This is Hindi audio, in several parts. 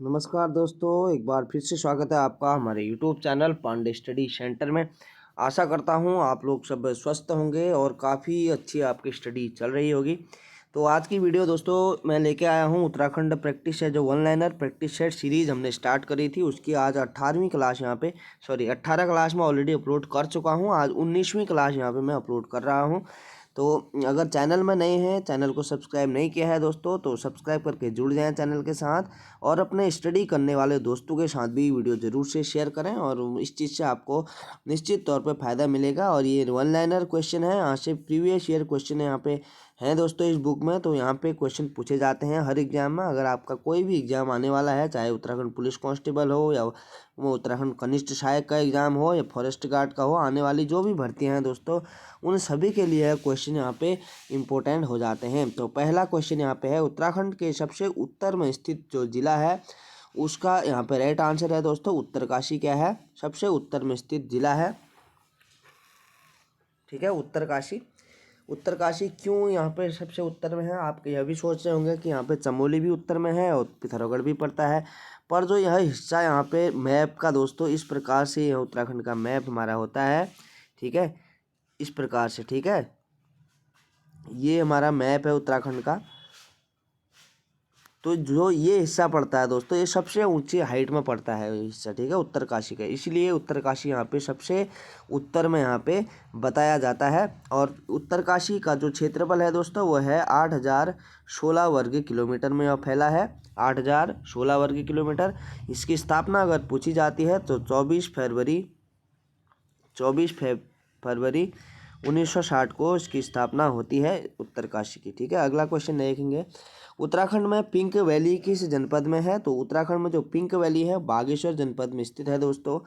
नमस्कार दोस्तों, एक बार फिर से स्वागत है आपका हमारे YouTube channel Pandey study centre में। आशा करता हूँ आप लोग सब स्वस्थ होंगे और काफ़ी अच्छी आपकी स्टडी चल रही होगी। तो आज की वीडियो दोस्तों मैं लेके आया हूँ उत्तराखंड प्रैक्टिस है जो one liner practice set series हमने स्टार्ट करी थी, उसकी आज 18वीं क्लास यहाँ पे 18 क्लास में ऑलरेडी अपलोड कर चुका हूँ। आज 19वीं क्लास यहाँ पे मैं अपलोड कर रहा हूँ। तो अगर चैनल में नए हैं, चैनल को सब्सक्राइब नहीं किया है दोस्तों, तो सब्सक्राइब करके जुड़ जाएं चैनल के साथ और अपने स्टडी करने वाले दोस्तों के साथ भी वीडियो ज़रूर से शेयर करें और इस चीज़ से आपको निश्चित तौर पे फ़ायदा मिलेगा। और ये वन लाइनर क्वेश्चन है, यहाँ से प्रीवियस ईयर क्वेश्चन यहाँ पे हैं दोस्तों इस बुक में। तो यहाँ पे क्वेश्चन पूछे जाते हैं हर एग्जाम में। अगर आपका कोई भी एग्जाम आने वाला है, चाहे उत्तराखंड पुलिस कांस्टेबल हो या वो उत्तराखंड कनिष्ठ सहायक का एग्ज़ाम हो या फॉरेस्ट गार्ड का हो, आने वाली जो भी भर्तियाँ हैं दोस्तों, उन सभी के लिए क्वेश्चन यहाँ पे इम्पोर्टेंट हो जाते हैं। तो पहला क्वेश्चन यहाँ पे है, उत्तराखंड के सबसे उत्तर में स्थित जो जिला है उसका यहाँ पे राइट आंसर है दोस्तों उत्तरकाशी। क्या है? सबसे उत्तर में स्थित जिला है, ठीक है, उत्तरकाशी। उत्तरकाशी क्यों यहाँ पे सबसे उत्तर में है? आप यह भी सोच रहे होंगे कि यहाँ पे चमोली भी उत्तर में है और पिथौरागढ़ भी पड़ता है, पर जो यह हिस्सा यहाँ पे मैप का दोस्तों इस प्रकार से यह उत्तराखंड का मैप हमारा होता है, ठीक है, इस प्रकार से, ठीक है, ये हमारा मैप है उत्तराखंड का। तो जो ये हिस्सा पड़ता है दोस्तों, ये सबसे ऊंची हाइट में पड़ता है ये हिस्सा, ठीक है, उत्तरकाशी का, इसलिए उत्तरकाशी यहाँ पे सबसे उत्तर में यहाँ पे बताया जाता है। और उत्तरकाशी का जो क्षेत्रफल है दोस्तों वो है 8016 वर्ग किलोमीटर में यह फैला है, 8016 वर्ग किलोमीटर। इसकी स्थापना अगर पूछी जाती है तो 24 फरवरी 1960 को इसकी स्थापना होती है उत्तरकाशी की, ठीक है। अगला क्वेश्चन देखेंगे, उत्तराखंड में पिंक वैली किस जनपद में है? तो उत्तराखंड में जो पिंक वैली है बागेश्वर जनपद में स्थित है दोस्तों।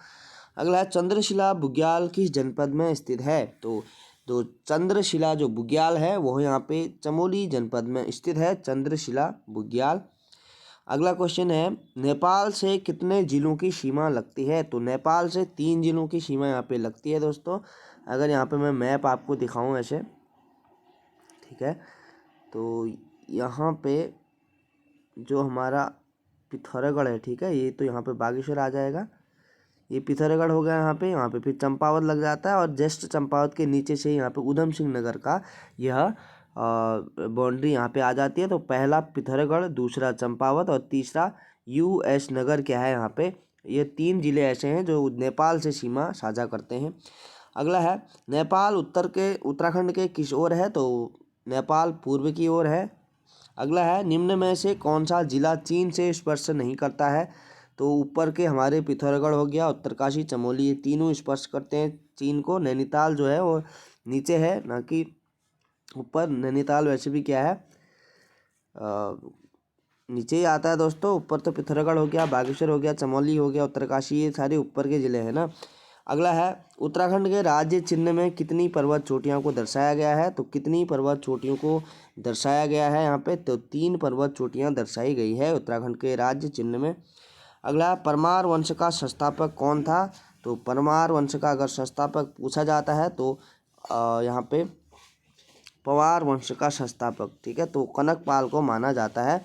अगला है, चंद्रशिला बुग्याल किस जनपद में स्थित है? तो चंद्रशिला जो बुग्याल है वो यहाँ पे चमोली जनपद में स्थित है, चंद्रशिला बुग्याल। अगला क्वेश्चन है, नेपाल से कितने जिलों की सीमा लगती है? तो नेपाल से 3 जिलों की सीमा यहाँ पे लगती है दोस्तों। अगर यहाँ पे मैं मैप आपको दिखाऊं ऐसे, ठीक है, तो यहाँ पे जो हमारा पिथौरागढ़ है, ठीक है, ये तो यहाँ पे बागेश्वर आ जाएगा, ये पिथौरागढ़ हो गया। यहाँ पे फिर चंपावत लग जाता है और जस्ट चंपावत के नीचे से यहाँ पे उधम सिंह नगर का यह बाउंड्री यहाँ पे आ जाती है। तो पहला पिथौरागढ़, दूसरा चंपावत और तीसरा यूएस नगर क्या है यहाँ पे, ये 3 जिले ऐसे हैं जो नेपाल से सीमा साझा करते हैं। अगला है, नेपाल उत्तराखंड के किस ओर है? तो नेपाल पूर्व की ओर है। अगला है, निम्न में से कौन सा जिला चीन से स्पर्श नहीं करता है? तो ऊपर के हमारे पिथौरागढ़ हो गया, उत्तरकाशी, चमोली, ये तीनों स्पर्श करते हैं चीन को। नैनीताल जो है वो नीचे है, ना कि ऊपर। नैनीताल वैसे भी क्या है, नीचे ही आता है दोस्तों। ऊपर तो पिथौरागढ़ हो गया, बागेश्वर हो गया, चमोली हो गया, उत्तरकाशी, ये सारे ऊपर के जिले हैं ना। अगला है, उत्तराखंड के राज्य चिन्ह में कितनी पर्वत चोटियों को दर्शाया गया है? तो कितनी पर्वत चोटियों को दर्शाया गया है यहाँ पे? तो 3 पर्वत चोटियाँ दर्शाई गई है उत्तराखंड के राज्य चिन्ह में। अगला, परमार वंश का संस्थापक कौन था? तो परमार वंश का अगर संस्थापक पूछा जाता है तो यहाँ पे पवार वंश का संस्थापक, ठीक है, तो कनकपाल को माना जाता है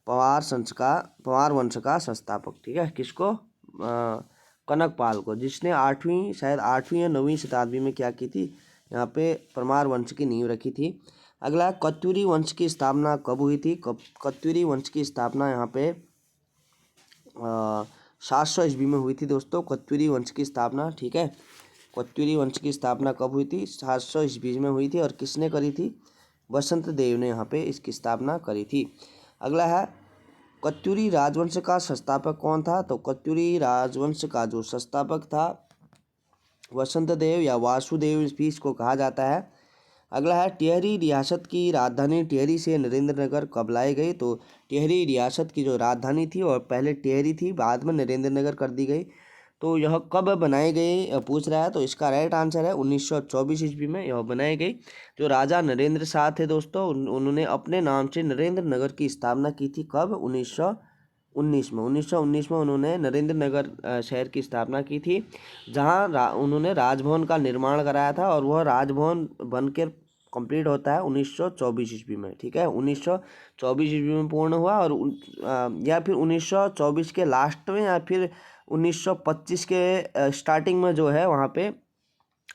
पवार वंश का संस्थापक, ठीक है, किसको? कनकपाल को, जिसने शायद 8वीं या 9वीं शताब्दी में क्या की थी, यहाँ पे परमार वंश की नींव रखी थी। अगला, कत्यूरी वंश की स्थापना कब हुई थी? कत्यूरी वंश की स्थापना यहाँ पे 700 ईस्वी में हुई थी दोस्तों, कत्यूरी वंश की स्थापना, ठीक है। कत्यूरी वंश की स्थापना कब हुई थी? 700 ईस्वी में हुई थी। और किसने करी थी? बसंत देव ने यहाँ पे इसकी स्थापना करी थी। अगला है, कत्यूरी राजवंश का संस्थापक कौन था? तो कत्यूरी राजवंश का जो संस्थापक था वसंत देव या वासुदेव भी इसको कहा जाता है। अगला है, टिहरी रियासत की राजधानी टिहरी से नरेंद्रनगर कब लाई गई? तो टिहरी रियासत की जो राजधानी थी और पहले टिहरी थी, बाद में नरेंद्रनगर कर दी गई। तो यह कब बनाई गई पूछ रहा है, तो इसका राइट आंसर है 1924 ईस्वी में यह बनाई गई। जो राजा नरेंद्र शाह थे दोस्तों, उन्होंने अपने नाम से नरेंद्रनगर की स्थापना की थी। कब? 1919 में उन्होंने नरेंद्रनगर शहर की स्थापना की थी, जहां उन्होंने राजभवन का निर्माण कराया था और वह राजभवन बनकर कंप्लीट होता है 1924 ईस्वी में, ठीक है। 1924 ईस्वी में पूर्ण हुआ और या फिर 1924 के लास्ट में या फिर 1925 के स्टार्टिंग में जो है वहाँ पे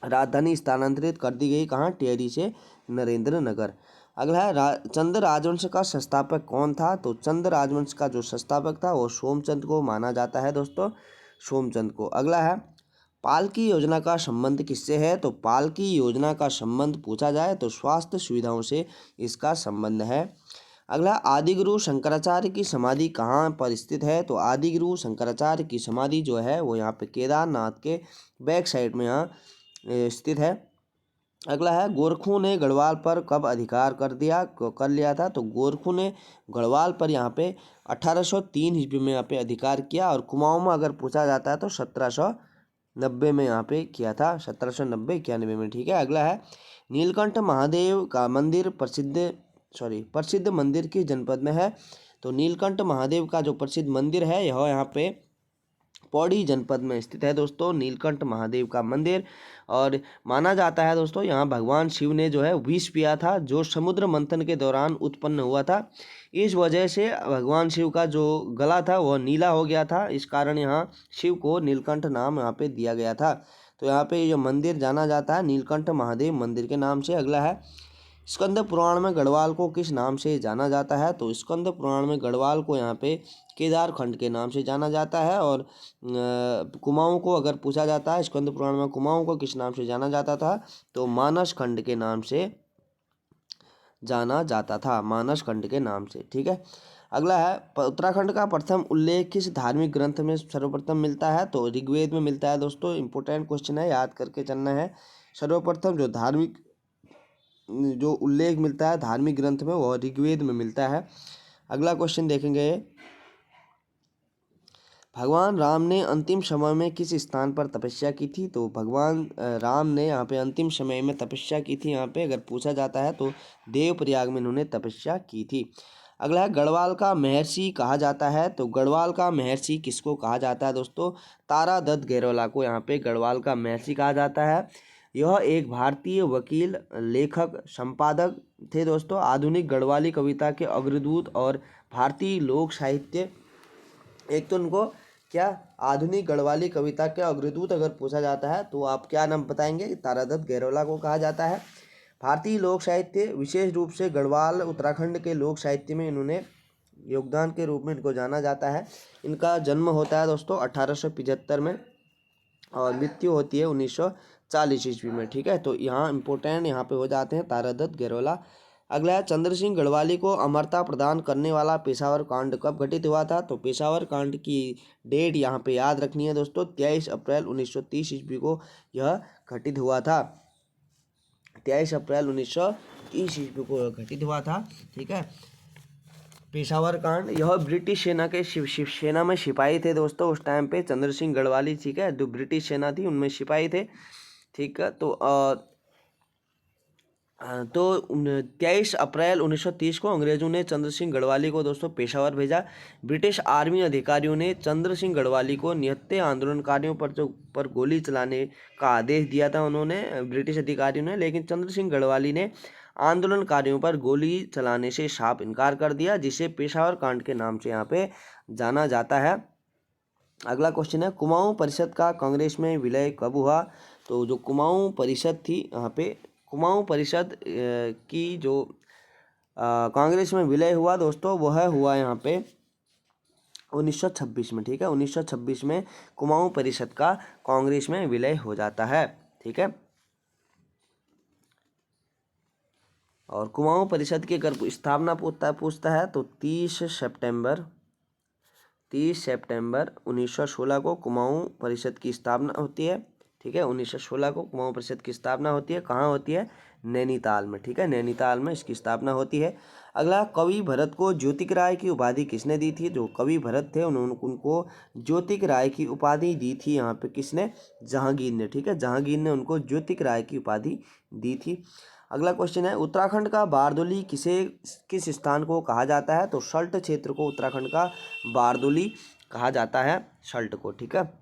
राजधानी स्थानांतरित कर दी गई, कहाँ, टिहरी से नरेंद्र नगर। अगला है चंद राजवंश का संस्थापक कौन था? तो चंद राजवंश का जो संस्थापक था वो सोमचंद को माना जाता है दोस्तों, सोमचंद को। अगला है पाल की योजना का संबंध किससे है? तो पाल की योजना का संबंध पूछा जाए तो स्वास्थ्य सुविधाओं से इसका संबंध है। अगला आदिगुरु शंकराचार्य की समाधि कहाँ पर स्थित है? तो आदिगुरु शंकराचार्य की समाधि जो है वो यहाँ पे केदारनाथ के बैक साइड में यहाँ स्थित है। अगला है गोरखों ने गढ़वाल पर कब अधिकार कर लिया था? तो गोरखों ने गढ़वाल पर यहाँ पे 1803 ईस्वी में यहाँ पे अधिकार किया, और कुमाऊं में अगर पूछा जाता है तो 1790 में यहाँ पे किया था, 1790-91 में, ठीक है। अगला है नीलकंठ महादेव का मंदिर प्रसिद्ध मंदिर किस जनपद में है? तो नीलकंठ महादेव का जो प्रसिद्ध मंदिर है यह यहाँ पे पौड़ी जनपद में स्थित है दोस्तों, नीलकंठ महादेव का मंदिर। और माना जाता है दोस्तों यहाँ भगवान शिव ने जो है विष पिया था, जो समुद्र मंथन के दौरान उत्पन्न हुआ था। इस वजह से भगवान शिव का जो गला था वह नीला हो गया था, इस कारण यहाँ शिव को नीलकंठ नाम यहाँ पे दिया गया था। तो यहाँ पे जो मंदिर जाना जाता है नीलकंठ महादेव मंदिर के नाम से। अगला है स्कंद पुराण में गढ़वाल को किस नाम से जाना जाता है? तो स्कंद पुराण में गढ़वाल को यहाँ पे केदार खंड के नाम से जाना जाता है। और कुमाऊं को अगर पूछा जाता है स्कंद पुराण में कुमाऊं को किस नाम से जाना जाता था? तो मानस खंड के नाम से जाना जाता था, मानस खंड के नाम से, ठीक है। अगला है उत्तराखंड का प्रथम उल्लेख किस धार्मिक ग्रंथ में सर्वप्रथम मिलता है? तो ऋग्वेद में मिलता है दोस्तों, इंपोर्टेंट क्वेश्चन है, याद करके चलना है। सर्वप्रथम जो उल्लेख मिलता है धार्मिक ग्रंथ में वह ऋग्वेद में मिलता है। अगला क्वेश्चन देखेंगे, भगवान राम ने अंतिम समय में किस स्थान पर तपस्या की थी? तो भगवान राम ने यहाँ पे अंतिम समय में तपस्या की थी, यहाँ पे अगर पूछा जाता है तो देवप्रयाग में इन्होंने तपस्या की थी। अगला है गढ़वाल का महर्षि कहा जाता है, तो गढ़वाल का महर्षि किसको कहा जाता है दोस्तों? तारादत्त गैरोला को यहाँ पे गढ़वाल का महर्षि कहा जाता है। यह एक भारतीय वकील, लेखक, संपादक थे दोस्तों, आधुनिक गढ़वाली कविता के अग्रदूत और भारतीय लोक साहित्य, एक तो उनको क्या आधुनिक गढ़वाली कविता के अग्रदूत अगर पूछा जाता है तो आप क्या नाम बताएंगे? तारादत्त गैरोला को कहा जाता है। भारतीय लोक साहित्य, विशेष रूप से गढ़वाल उत्तराखंड के लोक साहित्य में इन्होंने योगदान के रूप में इनको जाना जाता है। इनका जन्म होता है दोस्तों 1875 में और मृत्यु होती है 1940 ईस्वी में, ठीक है। तो यहाँ इंपॉर्टेंट यहाँ पे हो जाते हैं तारादत्त गैरोला। अगला है चंद्र सिंह गढ़वाली को अमरता प्रदान करने वाला पेशावर कांड कब घटित हुआ था? तो पेशावर कांड की डेट यहाँ पे याद रखनी है दोस्तों, 23 अप्रैल 1930 ईस्वी को यह घटित हुआ था, 23 अप्रैल 1930 ईस्वी को घटित हुआ था, ठीक है। पेशावर कांड, यह ब्रिटिश सेना के सेना में सिपाही थे दोस्तों उस टाइम पे, चंद्र सिंह गढ़वाली, ठीक है, जो ब्रिटिश सेना थी उनमें सिपाही थे, ठीक है। तो 23 अप्रैल 1930 को अंग्रेजों ने चंद्र सिंह गढ़वाली को दोस्तों पेशावर भेजा। ब्रिटिश आर्मी अधिकारियों ने चंद्र सिंह गढ़वाली को निहत्थे आंदोलनकारियों पर गोली चलाने का आदेश दिया था उन्होंने, ब्रिटिश अधिकारियों ने, लेकिन चंद्र सिंह गढ़वाली ने आंदोलनकारियों पर गोली चलाने से साफ इनकार कर दिया, जिसे पेशावर कांड के नाम से यहाँ पे जाना जाता है। अगला क्वेश्चन है कुमाऊं परिषद का कांग्रेस में विलय कब हुआ? तो जो कुमाऊं परिषद थी यहाँ पे, कुमाऊं परिषद की जो कांग्रेस में विलय हुआ दोस्तों वह हुआ यहाँ पे 1926 में, ठीक है। 1926 में कुमाऊं परिषद का कांग्रेस में विलय हो जाता है, ठीक है। और कुमाऊं परिषद की अगर स्थापना पूछता है तो 30 सितंबर 1916 को कुमाऊं परिषद की स्थापना होती है, ठीक है। 1916 को कुमाऊं परिषद की स्थापना होती है, कहाँ होती है? नैनीताल में, ठीक है, नैनीताल में इसकी स्थापना होती है। अगला कवि भरत को ज्योतिक राय की उपाधि किसने दी थी? जो कवि भरत थे उनको ज्योतिक राय की उपाधि दी थी यहाँ पे किसने? जहांगीर ने, ठीक है, जहांगीर ने उनको ज्योतिक राय की उपाधि दी थी। अगला क्वेश्चन है उत्तराखंड का बारदोली किस स्थान को कहा जाता है? तो सल्ट क्षेत्र को उत्तराखंड का बारदोली कहा जाता है, सल्ट को, ठीक है।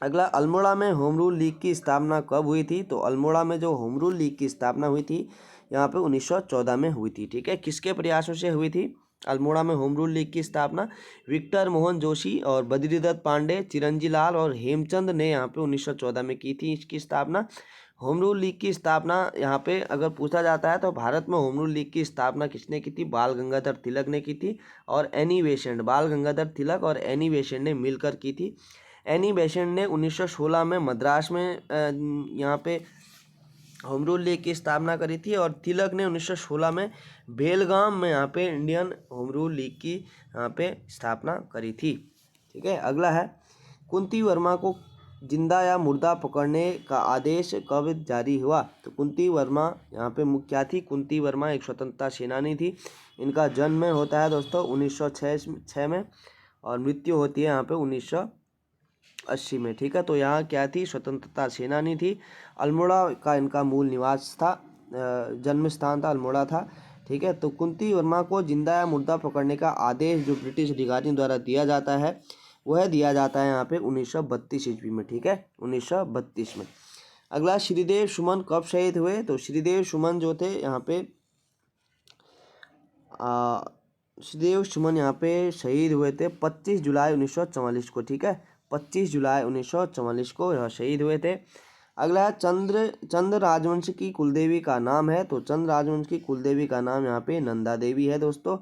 अगला अल्मोड़ा में होम रूल लीग की स्थापना कब हुई थी? तो अल्मोड़ा में जो होम रूल लीग की स्थापना हुई थी यहाँ पे 1914 में हुई थी। ठीक है, किसके प्रयासों से हुई थी? अल्मोड़ा में होम रूल लीग की स्थापना विक्टर मोहन जोशी और बद्रीदत्त पांडे, चिरंजी लाल और हेमचंद ने यहाँ पे 1914 में की थी इसकी स्थापना। होम रूल लीग की स्थापना यहाँ पे अगर पूछा जाता है तो भारत में होम रूल लीग की स्थापना किसने की थी? बाल गंगाधर तिलक ने की थी और एनी बेसेंट, बाल गंगाधर तिलक और एनी बेसेंट ने मिलकर की थी। एनी बेसेंट ने 1916 में मद्रास में यहाँ पे होम रूल लीग की स्थापना करी थी और तिलक ने 1916 में बेलगाम में यहाँ पे इंडियन होम रूल लीग की यहाँ पे स्थापना करी थी। ठीक है, अगला है कुंती वर्मा को जिंदा या मुर्दा पकड़ने का आदेश कब जारी हुआ? तो कुंती वर्मा यहाँ पे मुख्य क्या थी? कुंती वर्मा एक स्वतंत्रता सेनानी थी। इनका जन्म होता है दोस्तों 1906 में और मृत्यु होती है यहाँ पे 1980 में। ठीक है, तो यहाँ क्या थी? स्वतंत्रता सेनानी थी। अल्मोड़ा का इनका मूल निवास था, जन्म स्थान था अल्मोड़ा था। ठीक है, तो कुंती वर्मा को जिंदा या मुर्दा पकड़ने का आदेश जो ब्रिटिश अधिकारियों द्वारा दिया जाता है वह दिया जाता है यहाँ पे 1932 ईस्वी में। ठीक है, 1932 में। अगला, श्रीदेव सुमन कब शहीद हुए? तो श्रीदेव सुमन जो थे यहाँ पे श्रीदेव सुमन यहाँ पे शहीद हुए थे 25 जुलाई 1944 को। ठीक है, 25 जुलाई 1944 को यह शहीद हुए थे। अगला, चंद्र राजवंश की कुलदेवी का नाम है? तो चंद्र राजवंश की कुलदेवी का नाम यहाँ पे नंदा देवी है दोस्तों।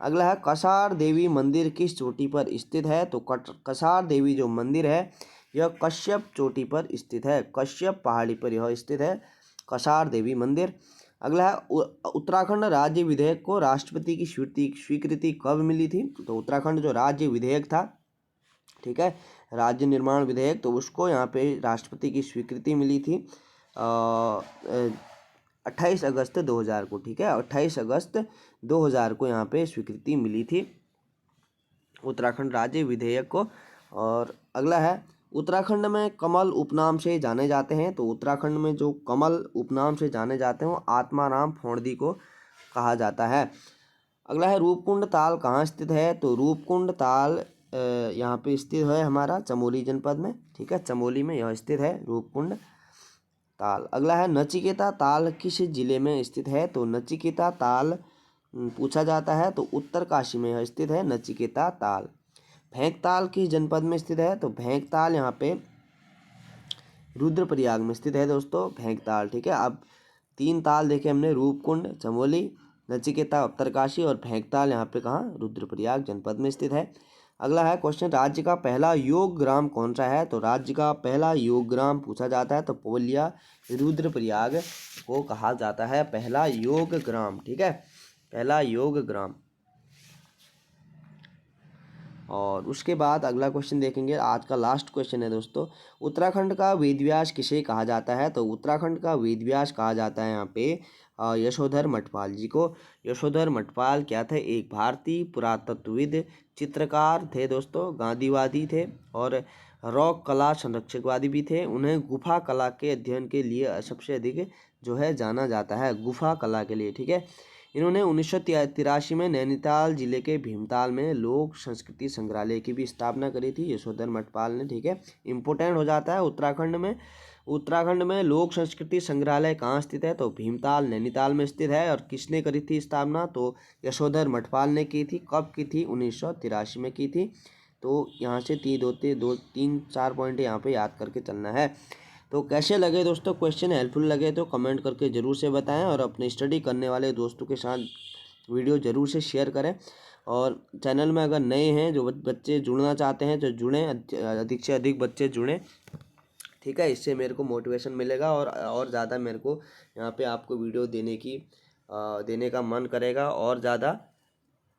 अगला है कसार देवी मंदिर किस चोटी पर स्थित है? तो कसार देवी जो मंदिर है यह कश्यप चोटी पर स्थित है, कश्यप पहाड़ी पर यह स्थित है कसार देवी मंदिर। अगला है उत्तराखंड राज्य विधेयक को राष्ट्रपति की स्वीकृति कब मिली थी? तो उत्तराखंड जो राज्य विधेयक था, ठीक है, राज्य निर्माण विधेयक, तो उसको यहाँ पे राष्ट्रपति की स्वीकृति मिली थी 28 अगस्त 2000 को। ठीक है, 28 अगस्त 2000 को यहाँ पे स्वीकृति मिली थी उत्तराखंड राज्य विधेयक को। और अगला है उत्तराखंड में कमल उपनाम से जाने जाते हैं? तो उत्तराखंड में जो कमल उपनाम से जाने जाते हैं वो आत्माराम फोंडदी को कहा जाता है। अगला है रूपकुंड ताल कहाँ स्थित है? तो रूपकुंड ताल यहाँ पे स्थित है हमारा चमोली जनपद में। ठीक है, चमोली में यह स्थित है रूपकुंड ताल। अगला है नचिकेता ताल किस जिले में स्थित है? तो नचिकेता ताल पूछा जाता है तो उत्तरकाशी में यह स्थित है नचिकेता ताल। भेंकताल किस जनपद में स्थित है? तो भेंकताल यहाँ पे रुद्रप्रयाग में स्थित है दोस्तों, भेंकताल। ठीक है, अब 3 ताल देखे हमने, रूपकुंड, चमोली, नचिकेता उत्तरकाशी और भेंकताल यहाँ पे कहाँ? रुद्रप्रयाग जनपद में स्थित है। अगला है क्वेश्चन, राज्य का पहला योग ग्राम कौन सा है? तो राज्य का पहला योग ग्राम पूछा जाता है तो पोलिया रुद्रप्रयाग को कहा जाता है पहला योग ग्राम। ठीक है, पहला योग ग्राम। और उसके बाद अगला क्वेश्चन देखेंगे, आज का लास्ट क्वेश्चन है दोस्तों, उत्तराखंड का वेदव्यास किसे कहा जाता है? तो उत्तराखंड का वेदव्यास कहा जाता है यहाँ पे यशोधर मठपाल जी को। यशोधर मठपाल क्या थे? एक भारतीय पुरातत्वविद, चित्रकार थे दोस्तों, गांधीवादी थे और रॉक कला संरक्षकवादी भी थे। उन्हें गुफा कला के अध्ययन के लिए सबसे अधिक जो है जाना जाता है, गुफा कला के लिए। ठीक है, इन्होंने 1983 में नैनीताल जिले के भीमताल में लोक संस्कृति संग्रहालय की भी स्थापना करी थी यशोधर मठपाल ने। ठीक है, इम्पोर्टेंट हो जाता है उत्तराखंड में लोक संस्कृति संग्रहालय कहाँ स्थित है? तो भीमताल नैनीताल में स्थित है। और किसने करी थी स्थापना? तो यशोधर मठपाल ने की थी। कब की थी? 1983 में की थी। तो यहाँ से 3-4 पॉइंट यहाँ पे याद करके चलना है। तो कैसे लगे दोस्तों क्वेश्चन? हेल्पफुल लगे तो कमेंट करके ज़रूर से बताएं और अपने स्टडी करने वाले दोस्तों के साथ वीडियो ज़रूर से शेयर करें। और चैनल में अगर नए हैं जो बच्चे जुड़ना चाहते हैं तो जुड़ें, अधिक से अधिक बच्चे जुड़ें। ठीक है, इससे मेरे को मोटिवेशन मिलेगा और ज़्यादा मेरे को यहाँ पे आपको वीडियो देने का मन करेगा और ज़्यादा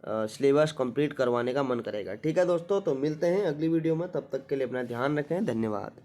सिलेबस कंप्लीट करवाने का मन करेगा। ठीक है दोस्तों, तो मिलते हैं अगली वीडियो में, तब तक के लिए अपना ध्यान रखें, धन्यवाद।